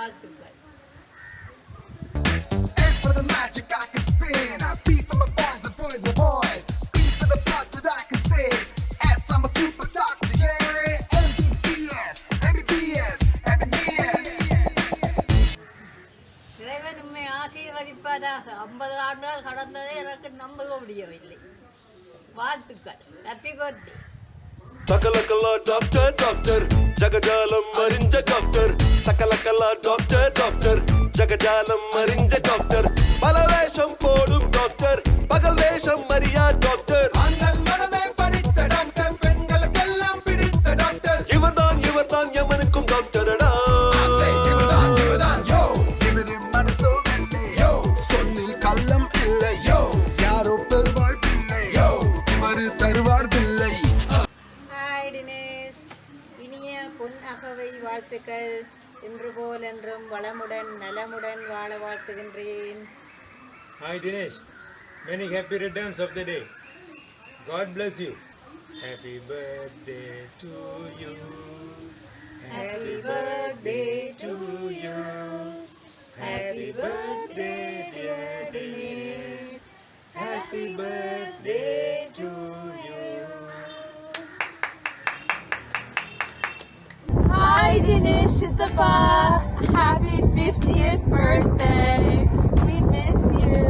வாழ்த்துக்கள். இறைவன் உண்மை ஆசீர்வதிப்பதாக. 50 ஆண்டுகள் கடந்ததே எனக்கு நம்ப முடியவில்லை. வாழ்த்துக்கள். Happy birthday. சகலகலா டாக்டர் டாக்டர் ஜகஜாலம் அறிஞ்ச டாக்டர் சகலகலா டாக்டர் டாக்டர் ஜகஜாலம் அறிஞ்ச டாக்டர் பல வேஷம் போடும் டாக்டர் பகல் வேஷம் அறியா டாக்டர் இவர்தான் எவனுக்கும் டாக்டரடா. சொன்னில் கள்ளம் இல்லை யாரோ பெறுவாள் பிள்ளை இவரு தருவார் பிள்ளை. ஹாய் தினேஷ், இனிய பொன் அகவை வாழ்த்துக்கள். இன்று போல் என்றும் வளமுடன் நலமுடன் வாழ வாழ்த்துகின்றேன். Hi Dinesh, many happy returns of the day. God bless you. Happy birthday to you. Happy birthday to you. Happy birthday dear Dinesh. Happy birthday to you. Hi Dinesh Shitapa, happy 50th birthday. We miss you.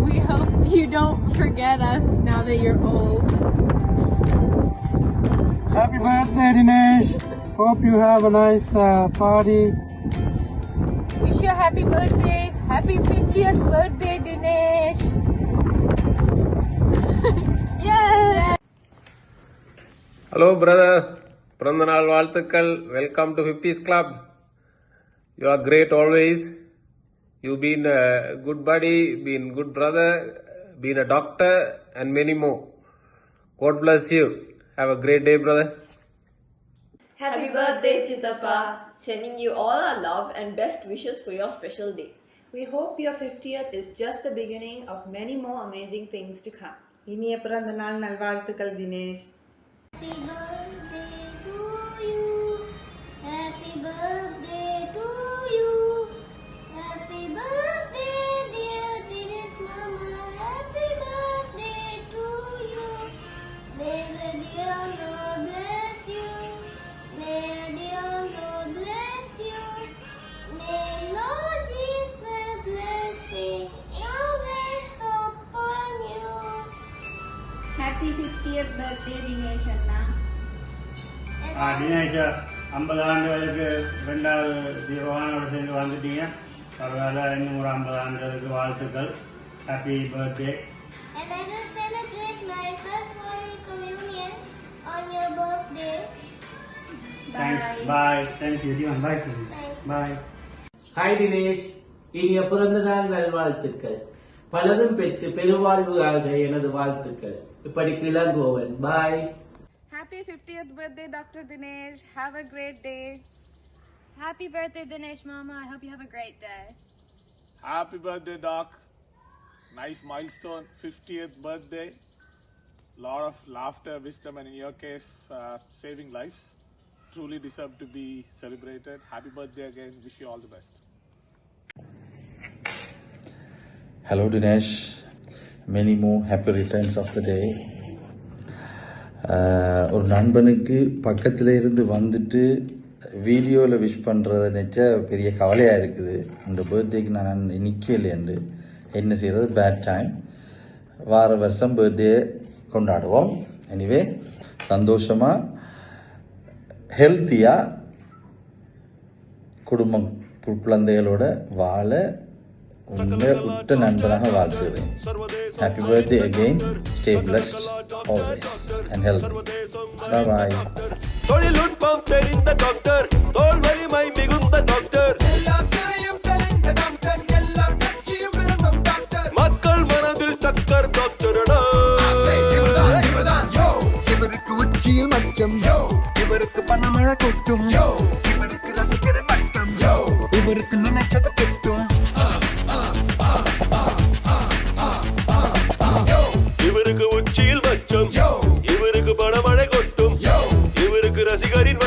We hope you don't forget us now that you're old. Happy birthday, Dinesh. Hope you have a nice party. Wish you a happy birthday. Happy 50th birthday, Dinesh. Yeah. Hello brother, பிறந்த நாள் வாழ்த்துக்கள். Welcome to 50s Club. You are great always. You've been a good buddy, been good brother, been a doctor and many more. God bless you. Have a great day brother. Happy birthday Chitappa. Sending you all our love and best wishes for your special day. We hope your 50th is just the beginning of many more amazing things to come. இனிய பிறந்த நாள் நல்வாழ்த்துக்கள் Dinesh. Happy birthday to you. Happy birthday to you. Happy birthday dear Dinesh Mama. Happy birthday to you. May the dear Lord bless you. May the dear Lord bless you. May Lord Jesus blessing always upon you. Happy 50th birthday, Dinesh Anna. Dinesh 50 ஆண்டுகளுக்கு 2வது தீபவானோடு சேர்ந்து வந்துட்டீங்க. பரவாயில்ல, இன்னும் ஒரு 50 ஆண்டுகளுக்கு வாழ்த்துக்கள். Happy birthday. And I will celebrate my first Holy Communion on your birthday. Thanks. Bye. Thank you. டிவன் பாய். பாய். ஹாய் தினேஷ், இனிய பிறந்த நாள் நல்வாழ்த்துக்கள். பலரும் பெற்று பெருவாழ்வுகாக எனது வாழ்த்துக்கள். இப்படி கிளங்கோவன். பாய். Happy 50th birthday Dr. Dinesh. Have a great day. Happy birthday, Dinesh Mama. I hope you have a great day. Happy birthday, Doc. Nice milestone, 50th birthday. Lot of laughter, wisdom, and in your case, saving lives. Truly deserve to be celebrated. Happy birthday again. Wish you all the best. Hello Dinesh, many more happy returns of the day. ஒரு நண்பனுக்கு பக்கத்தில் இருந்து வந்துட்டு வீடியோவில் wish பண்ணுறத நினச்சா பெரிய கவலையாக இருக்குது. அந்த பர்த்டேக்கு நான் நிற்கலை என்று என்ன செய்கிறது, பேட் டைம். வார வருஷம் பர்த்டே கொண்டாடுவோம். எனிவே சந்தோஷமாக ஹெல்த்தியாக குடும்பம் குழந்தைகளோட வாழ உண்மை உற்ற நண்பனாக வாழ்த்துகிறேன். Happy birthday again. Stay blessed always and healthy. Bye bye. தொழில்நுட்பம் தெரிந்த டாக்டர், தோல் வலிமை மிகுந்த டாக்டர், மக்கள் மனதில் சக்கர் டாக்டரடா. இவருக்கு உச்சியில் மச்சம், இவருக்கு பணமழை கொட்டும், இவருக்கு ரசிக்கிற மட்டம், இவருக்கு நினைச்சது கிட்டும். இவருக்கு உச்சியில் மச்சம், இவருக்கு பணமழை கொட்டும், இவருக்கு ரசிகரின்